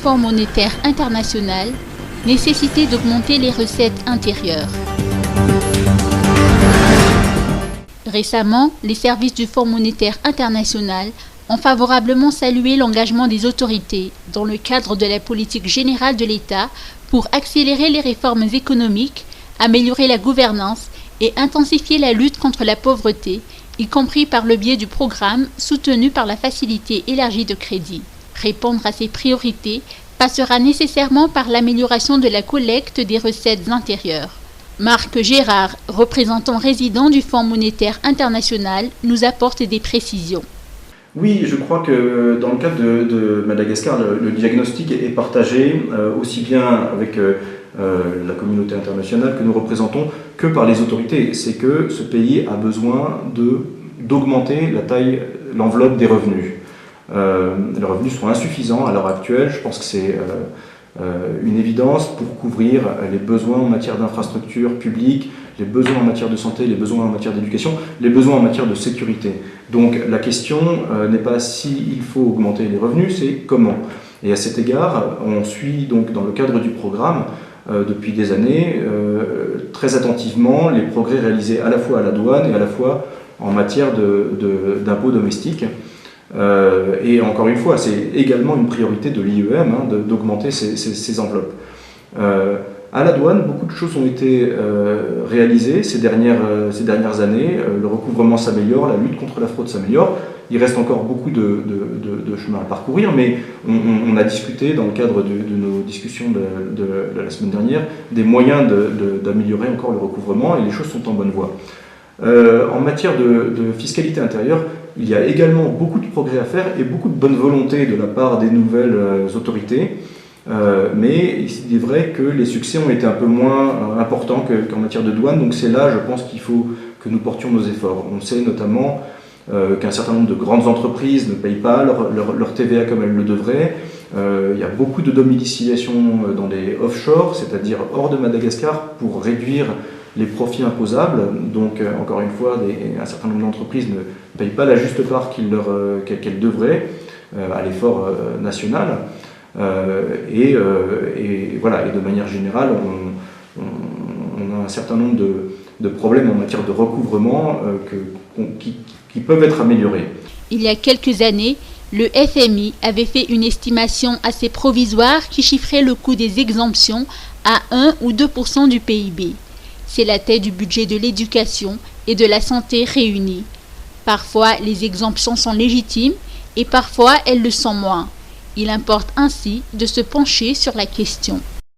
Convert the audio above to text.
Fonds monétaire international, nécessité d'augmenter les recettes intérieures. Récemment, les services du Fonds monétaire international ont favorablement salué l'engagement des autorités dans le cadre de la politique générale de l'État pour accélérer les réformes économiques, améliorer la gouvernance et intensifier la lutte contre la pauvreté, y compris par le biais du programme soutenu par la Facilité élargie de crédit. Répondre à ces priorités passera nécessairement par l'amélioration de la collecte des recettes intérieures. Marc Gérard, représentant résident du Fonds monétaire international, nous apporte des précisions. Oui, je crois que dans le cadre de Madagascar, le diagnostic est partagé aussi bien avec la communauté internationale que nous représentons que par les autorités. C'est que ce pays a besoin d'augmenter l'enveloppe des revenus. Les revenus sont insuffisants à l'heure actuelle. Je pense que c'est une évidence pour couvrir les besoins en matière d'infrastructures publiques, les besoins en matière de santé, les besoins en matière d'éducation, les besoins en matière de sécurité. Donc la question n'est pas s'il faut augmenter les revenus, c'est comment. Et à cet égard, on suit donc dans le cadre du programme depuis des années très attentivement les progrès réalisés à la fois à la douane et à la fois en matière d'impôts domestiques. Et encore une fois, c'est également une priorité de l'IEM d'augmenter ces enveloppes. À la douane, beaucoup de choses ont été réalisées ces dernières années. Le recouvrement s'améliore, la lutte contre la fraude s'améliore. Il reste encore beaucoup de chemin à parcourir, mais on a discuté dans le cadre de nos discussions de la semaine dernière des moyens d'améliorer encore le recouvrement, et les choses sont en bonne voie. En matière de fiscalité intérieure, il y a également beaucoup de progrès à faire et beaucoup de bonne volonté de la part des nouvelles autorités. Mais il est vrai que les succès ont été un peu moins importants qu'en matière de douane, donc c'est là, je pense, qu'il faut que nous portions nos efforts. On sait notamment qu'un certain nombre de grandes entreprises ne payent pas leur TVA comme elles le devraient. Il y a beaucoup de domiciliation dans des offshore, c'est-à-dire hors de Madagascar, pour réduire les profits imposables. Donc, encore une fois, un certain nombre d'entreprises ne payent pas la juste part qu'elles devraient à l'effort national. Et voilà, et de manière générale, on a un certain nombre de problèmes en matière de recouvrement qui peuvent être améliorés. Il y a quelques années, le FMI avait fait une estimation assez provisoire qui chiffrait le coût des exemptions à 1 ou 2% du PIB. C'est la taille du budget de l'éducation et de la santé réunis. Parfois, les exemptions sont légitimes et parfois, elles le sont moins. Il importe ainsi de se pencher sur la question.